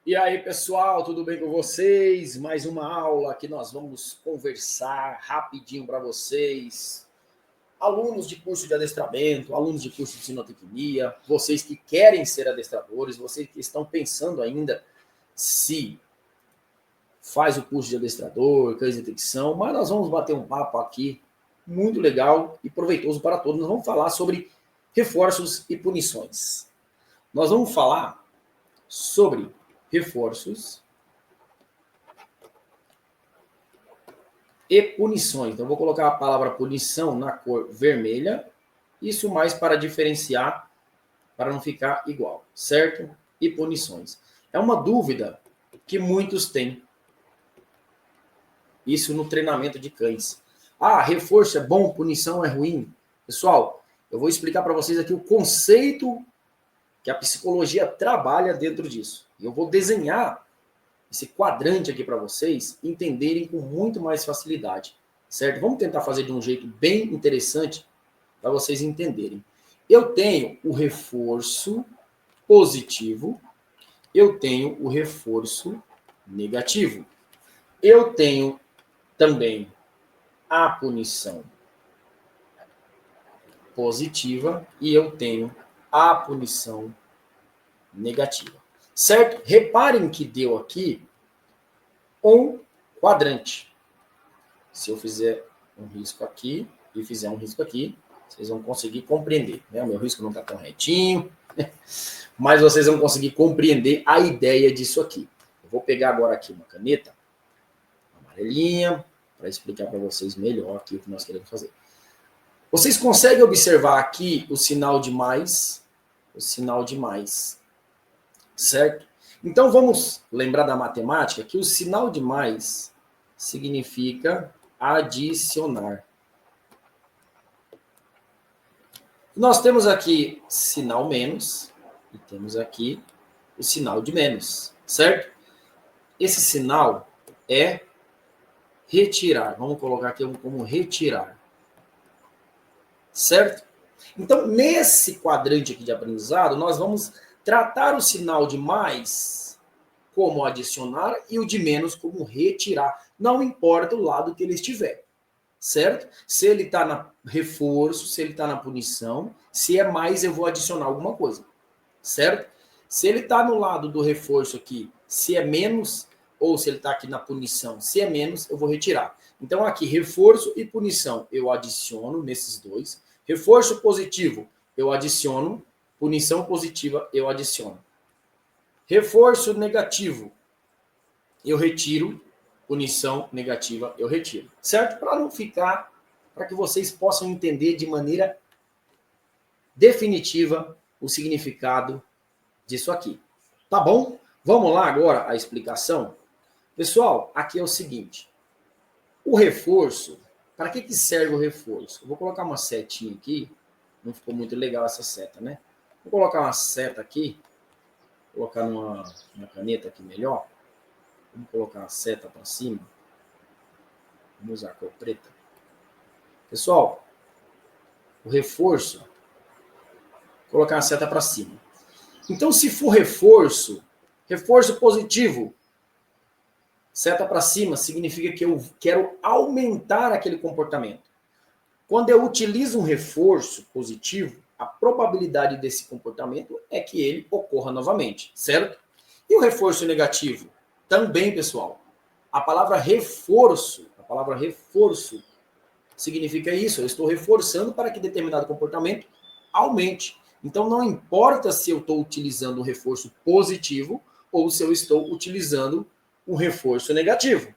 E aí, pessoal, tudo bem com vocês? Mais uma aula que nós vamos conversar rapidinho para vocês. Alunos de curso de adestramento, alunos de curso de sinotecnia, vocês que querem ser adestradores, vocês que estão pensando ainda se faz o curso de adestrador, cães de detecção, mas nós vamos bater um papo aqui muito legal e proveitoso para todos. Nós vamos falar sobre reforços e punições. Nós vamos falar sobre reforços e punições. Então, vou colocar a palavra punição na cor vermelha, isso mais para diferenciar, para não ficar igual, certo? E punições. É uma dúvida que muitos têm. Isso no treinamento de cães. Ah, reforço é bom, punição é ruim. Pessoal, eu vou explicar para vocês aqui o conceito que a psicologia trabalha dentro disso. E eu vou desenhar esse quadrante aqui para vocês entenderem com muito mais facilidade, certo? Vamos tentar fazer de um jeito bem interessante para vocês entenderem. Eu tenho o reforço positivo, eu tenho o reforço negativo. Eu tenho também a punição positiva e eu tenho a punição negativa. Certo? Reparem que deu aqui um quadrante. Se eu fizer um risco aqui e fizer um risco aqui, vocês vão conseguir compreender. Né? O meu risco não está tão retinho, mas vocês vão conseguir compreender a ideia disso aqui. Eu vou pegar agora aqui uma caneta amarelinha para explicar para vocês melhor aqui o que nós queremos fazer. Vocês conseguem observar aqui o sinal de mais? O sinal de mais. Certo? Então vamos lembrar da matemática que o sinal de mais significa adicionar. Nós temos aqui sinal menos e temos aqui o sinal de menos, certo? Esse sinal é retirar. Vamos colocar aqui como retirar. Certo? Então, nesse quadrante aqui de aprendizado, nós vamos tratar o sinal de mais como adicionar e o de menos como retirar. Não importa o lado que ele estiver, certo? Se ele está na reforço, se ele está na punição, se é mais eu vou adicionar alguma coisa, certo? Se ele está no lado do reforço aqui, se é menos, ou se ele está aqui na punição, se é menos, eu vou retirar. Então aqui, reforço e punição, eu adiciono nesses dois. Reforço positivo, eu adiciono. Punição positiva, eu adiciono. Reforço negativo, eu retiro. Punição negativa, eu retiro. Certo? Para não ficar, para que vocês possam entender de maneira definitiva o significado disso aqui. Tá bom? Vamos lá agora a explicação? Pessoal, aqui é o seguinte. O reforço, para que serve o reforço? Eu vou colocar uma setinha aqui. Não ficou muito legal essa seta, né? Vou colocar uma seta aqui. Vou colocar numa caneta aqui melhor. Vamos colocar a seta para cima. Vamos usar a cor preta. Pessoal, o reforço, vou colocar a seta para cima. Então, se for reforço, reforço positivo, seta para cima significa que eu quero aumentar aquele comportamento. Quando eu utilizo um reforço positivo, a probabilidade desse comportamento é que ele ocorra novamente, certo? E o reforço negativo? Também, pessoal. A palavra reforço significa isso. Eu estou reforçando para que determinado comportamento aumente. Então, não importa se eu estou utilizando um reforço positivo ou se eu estou utilizando um reforço negativo.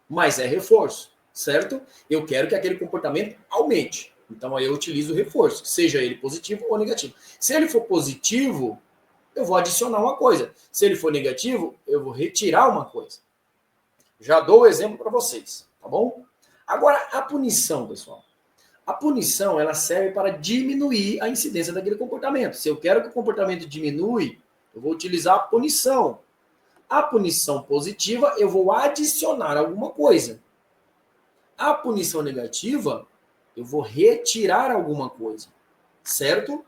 Mas é reforço, certo? Eu quero que aquele comportamento aumente. Então, aí eu utilizo o reforço, seja ele positivo ou negativo. Se ele for positivo, eu vou adicionar uma coisa. Se ele for negativo, eu vou retirar uma coisa. Já dou o exemplo para vocês, tá bom? Agora, a punição, pessoal. A punição, ela serve para diminuir a incidência daquele comportamento. Se eu quero que o comportamento diminui, eu vou utilizar a punição. A punição positiva, eu vou adicionar alguma coisa. A punição negativa, eu vou retirar alguma coisa, certo?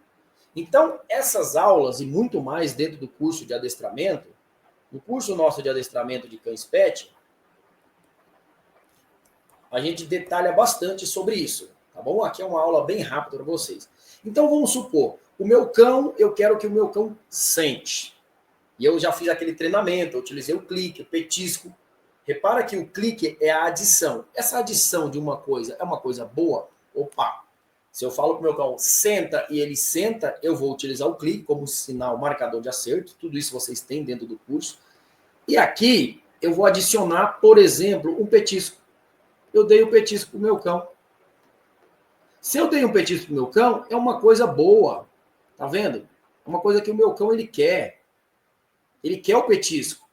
Então, essas aulas e muito mais dentro do curso de adestramento, No curso nosso de adestramento de cães pet, a gente detalha bastante sobre isso, tá bom? Aqui é uma aula bem rápida para vocês. Então vamos supor, o meu cão, eu quero que o meu cão sente. E eu já fiz aquele treinamento, eu utilizei o clique, o petisco. Repara que o clique é a adição. Essa adição de uma coisa é uma coisa boa? Opa! Se eu falo para o meu cão, senta, e ele senta, eu vou utilizar o clique como sinal marcador de acerto. Tudo isso vocês têm dentro do curso. E aqui eu vou adicionar, por exemplo, um petisco. Eu dei o petisco para o meu cão. Se eu dei um petisco para o meu cão, é uma coisa boa. Tá vendo? É uma coisa que o meu cão ele quer. Ele quer o petisco.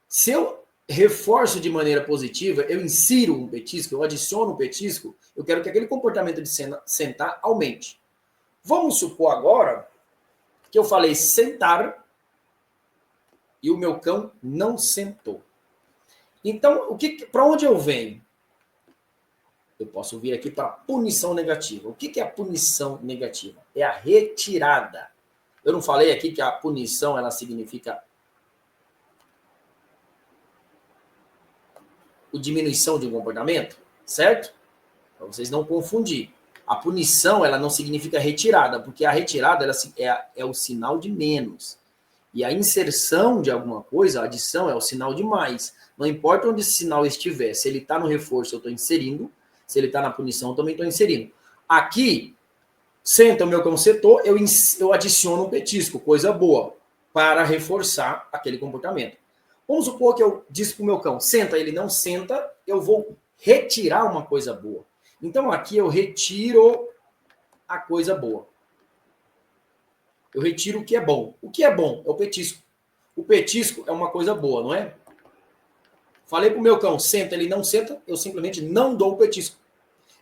Se eu reforço de maneira positiva, eu insiro um petisco, eu adiciono um petisco, eu quero que aquele comportamento de sentar aumente. Vamos supor agora que eu falei sentar e o meu cão não sentou. Então, para onde eu venho? Eu posso vir aqui para punição negativa. O que é a punição negativa? É a retirada. Eu não falei aqui que a punição ela significa a diminuição de um comportamento, certo? Para vocês não confundir. A punição ela não significa retirada, porque a retirada ela é o sinal de menos. E a inserção de alguma coisa, a adição, é o sinal de mais. Não importa onde esse sinal estiver. Se ele está no reforço, eu estou inserindo. Se ele está na punição, eu também estou inserindo. Aqui, senta o meu cão sentou, eu adiciono um petisco, coisa boa, para reforçar aquele comportamento. Vamos supor que eu disse para o meu cão, senta, ele não senta, eu vou retirar uma coisa boa. Então aqui eu retiro a coisa boa. Eu retiro o que é bom. O que é bom é o petisco. O petisco é uma coisa boa, não é? Falei para o meu cão, senta, ele não senta, eu simplesmente não dou o petisco.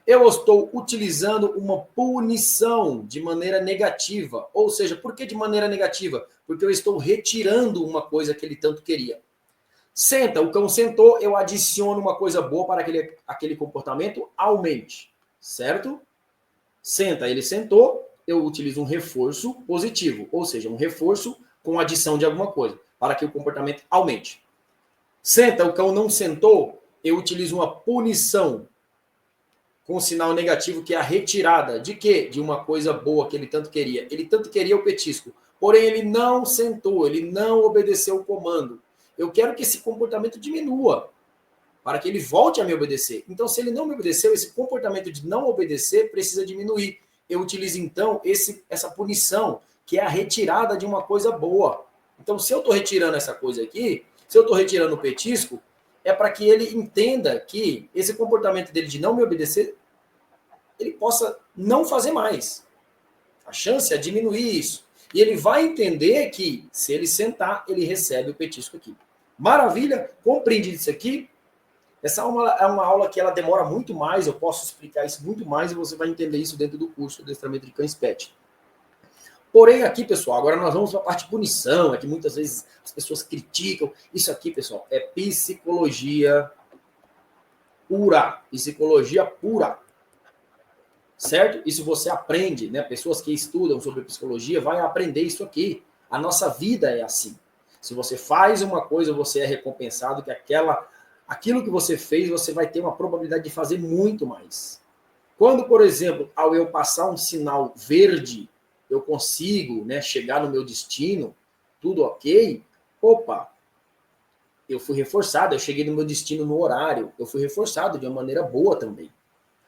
Eu estou utilizando uma punição de maneira negativa. Ou seja, por que de maneira negativa? Porque eu estou retirando uma coisa que ele tanto queria. Senta, o cão sentou, eu adiciono uma coisa boa para que aquele comportamento aumente. Certo? Senta, ele sentou, eu utilizo um reforço positivo. Ou seja, um reforço com adição de alguma coisa, para que o comportamento aumente. Senta, o cão não sentou, eu utilizo uma punição com um sinal negativo, que é a retirada. De quê? De uma coisa boa que ele tanto queria. Ele tanto queria o petisco, porém ele não sentou, ele não obedeceu o comando. Eu quero que esse comportamento diminua, para que ele volte a me obedecer. Então, se ele não me obedeceu, esse comportamento de não obedecer precisa diminuir. Eu utilizo, então, essa punição, que é a retirada de uma coisa boa. Então, se eu estou retirando essa coisa aqui, se eu estou retirando o petisco, é para que ele entenda que esse comportamento dele de não me obedecer, ele possa não fazer mais. A chance é diminuir isso. E ele vai entender que, se ele sentar, ele recebe o petisco aqui. Maravilha? Compreende isso aqui? Essa é uma aula que ela demora muito mais, eu posso explicar isso muito mais e você vai entender isso dentro do curso de adestramento de cães pet. Porém, aqui, pessoal, agora nós vamos para a parte de punição, é que muitas vezes as pessoas criticam. Isso aqui, pessoal, é psicologia pura. Psicologia pura. Certo? Isso você aprende, né? Pessoas que estudam sobre psicologia vão aprender isso aqui. A nossa vida é assim. Se você faz uma coisa, você é recompensado, que aquilo que você fez, você vai ter uma probabilidade de fazer muito mais. Quando, por exemplo, ao eu passar um sinal verde, eu consigo, né, chegar no meu destino, tudo ok, opa, eu fui reforçado, eu cheguei no meu destino no horário, eu fui reforçado de uma maneira boa também.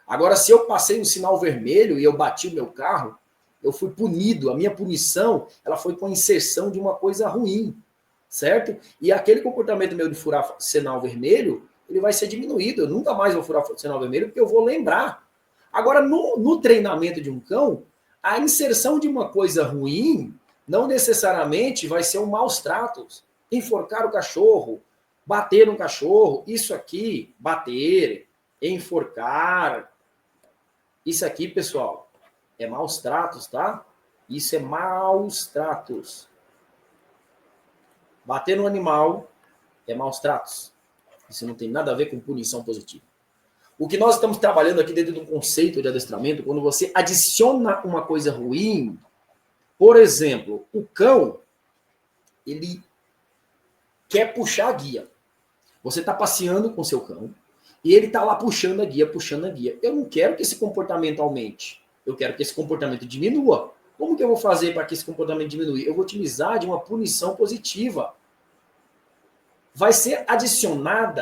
Agora, se eu passei um sinal vermelho e eu bati o meu carro, eu fui punido, a minha punição, ela foi com a inserção de uma coisa ruim, certo? E aquele comportamento meu de furar sinal vermelho, ele vai ser diminuído, eu nunca mais vou furar sinal vermelho, porque eu vou lembrar. Agora, no treinamento de um cão, a inserção de uma coisa ruim não necessariamente vai ser um maus tratos. Enforcar o cachorro, bater no cachorro, isso aqui, bater, enforcar, isso aqui, pessoal, é maus tratos, tá? Isso é maus tratos. Bater no animal é maus tratos. Isso não tem nada a ver com punição positiva. O que nós estamos trabalhando aqui dentro do conceito de adestramento, quando você adiciona uma coisa ruim, por exemplo, o cão, ele quer puxar a guia. Você está passeando com seu cão e ele está lá puxando a guia, puxando a guia. Eu não quero que esse comportamento aumente. Eu quero que esse comportamento diminua. Como que eu vou fazer para que esse comportamento diminua? Eu vou utilizar de uma punição positiva. Vai ser adicionado,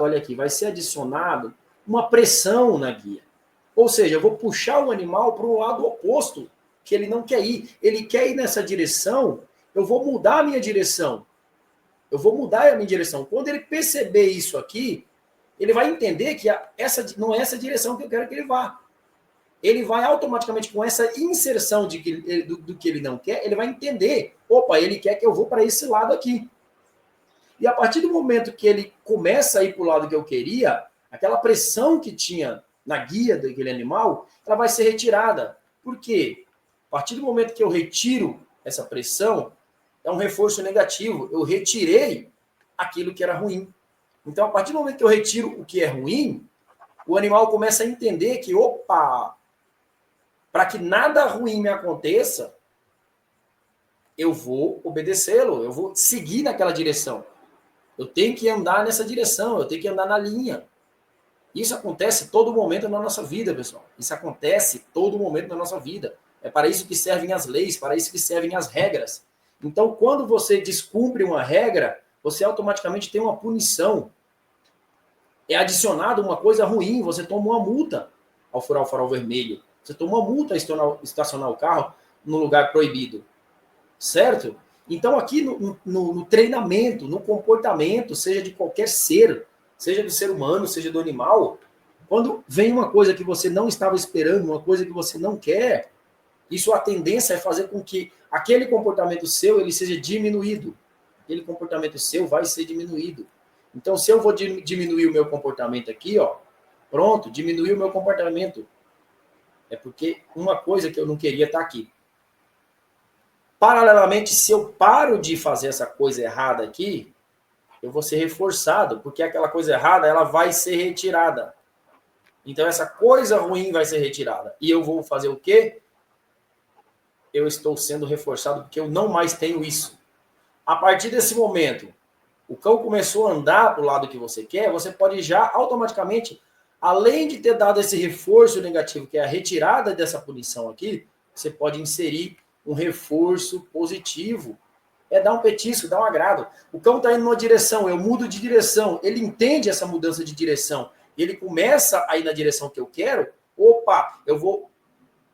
olha aqui, vai ser adicionado uma pressão na guia. Ou seja, eu vou puxar o animal para o lado oposto, que ele não quer ir. Ele quer ir nessa direção, eu vou mudar a minha direção. Eu vou mudar a minha direção. Quando ele perceber isso aqui, ele vai entender que essa não é essa direção que eu quero que ele vá. Ele vai automaticamente, com essa inserção do que ele não quer, ele vai entender. Opa, ele quer que eu vou para esse lado aqui. E a partir do momento que ele começa a ir para o lado que eu queria, aquela pressão que tinha na guia daquele animal, ela vai ser retirada. Por quê? A partir do momento que eu retiro essa pressão, é um reforço negativo. Eu retirei aquilo que era ruim. Então, a partir do momento que eu retiro o que é ruim, o animal começa a entender que, opa, para que nada ruim me aconteça, eu vou obedecê-lo, eu vou seguir naquela direção. Eu tenho que andar nessa direção, eu tenho que andar na linha. Isso acontece todo momento na nossa vida, pessoal. Isso acontece todo momento na nossa vida. É para isso que servem as leis, para isso que servem as regras. Então, quando você descumpre uma regra, você automaticamente tem uma punição. É adicionado uma coisa ruim, você toma uma multa ao furar o farol vermelho. Você toma uma multa ao estacionar o carro no lugar proibido. Certo? Então, aqui no treinamento, no comportamento, seja de qualquer ser, seja do ser humano, seja do animal, quando vem uma coisa que você não estava esperando, uma coisa que você não quer, isso a tendência é fazer com que aquele comportamento seu ele seja diminuído. Aquele comportamento seu vai ser diminuído. Então, se eu vou diminuir o meu comportamento aqui, ó, pronto, diminuir o meu comportamento. É porque uma coisa que eu não queria está aqui. Paralelamente, se eu paro de fazer essa coisa errada aqui, eu vou ser reforçado, porque aquela coisa errada ela vai ser retirada. Então, essa coisa ruim vai ser retirada. E eu vou fazer o quê? Eu estou sendo reforçado porque eu não mais tenho isso. A partir desse momento, o cão começou a andar para o lado que você quer, você pode já automaticamente, além de ter dado esse reforço negativo, que é a retirada dessa punição aqui, você pode inserir um reforço positivo. É dar um petisco, dar um agrado. O cão está indo numa direção, eu mudo de direção. Ele entende essa mudança de direção. Ele começa a ir na direção que eu quero. Opa, eu vou...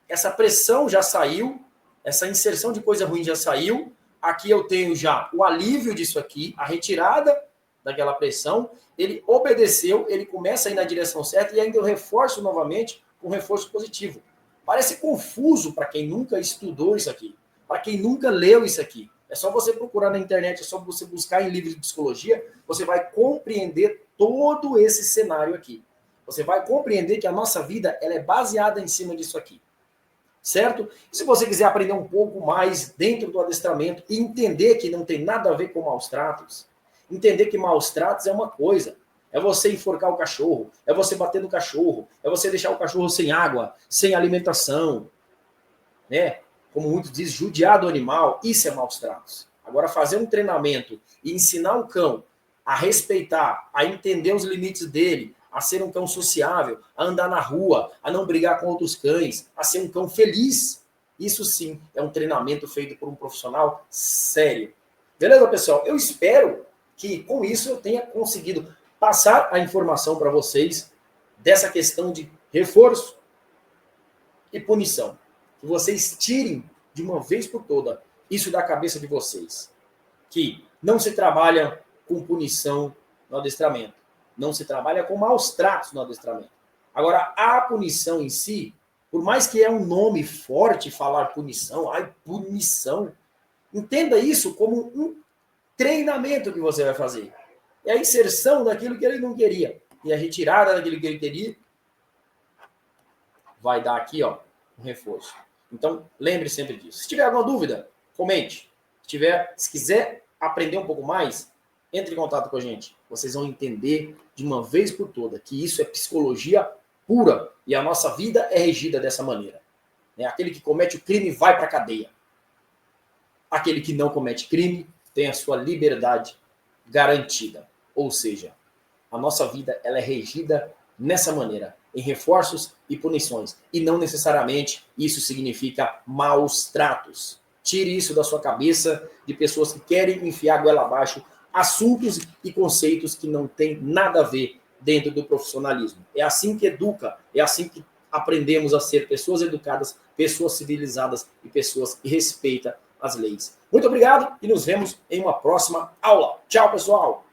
Essa pressão já saiu, essa inserção de coisa ruim já saiu. Aqui eu tenho já o alívio disso aqui, a retirada daquela pressão. Ele obedeceu, ele começa a ir na direção certa e ainda eu reforço novamente com um reforço positivo. Parece confuso para quem nunca estudou isso aqui, para quem nunca leu isso aqui. É só você procurar na internet, é só você buscar em livros de psicologia, você vai compreender todo esse cenário aqui. Você vai compreender que a nossa vida ela é baseada em cima disso aqui. Certo? E se você quiser aprender um pouco mais dentro do adestramento e entender que não tem nada a ver com maus tratos, entender que maus tratos é uma coisa, é você enforcar o cachorro, é você bater no cachorro, é você deixar o cachorro sem água, sem alimentação, né? Como muitos dizem, judiar do animal, isso é maus tratos. Agora, fazer um treinamento e ensinar o cão a respeitar, a entender os limites dele, a ser um cão sociável, a andar na rua, a não brigar com outros cães, a ser um cão feliz. Isso sim é um treinamento feito por um profissional sério. Beleza, pessoal? Eu espero que com isso eu tenha conseguido passar a informação para vocês dessa questão de reforço e punição. Que vocês tirem de uma vez por toda isso da cabeça de vocês. Que não se trabalha com punição no adestramento. Não se trabalha com maus tratos no adestramento. Agora, a punição em si, por mais que é um nome forte falar punição, punição, entenda isso como um treinamento que você vai fazer. É a inserção daquilo que ele não queria. E a retirada daquilo que ele queria vai dar aqui, ó, um reforço. Então, lembre sempre disso. Se tiver alguma dúvida, comente. Se quiser aprender um pouco mais, entre em contato com a gente. Vocês vão entender de uma vez por toda que isso é psicologia pura e a nossa vida é regida dessa maneira. Aquele que comete o crime vai para a cadeia. Aquele que não comete crime tem a sua liberdade garantida. Ou seja, a nossa vida ela é regida nessa maneira, em reforços e punições. E não necessariamente isso significa maus tratos. Tire isso da sua cabeça de pessoas que querem enfiar goela abaixo assuntos e conceitos que não têm nada a ver dentro do profissionalismo. É assim que educa, é assim que aprendemos a ser pessoas educadas, pessoas civilizadas e pessoas que respeitam as leis. Muito obrigado e nos vemos em uma próxima aula. Tchau, pessoal!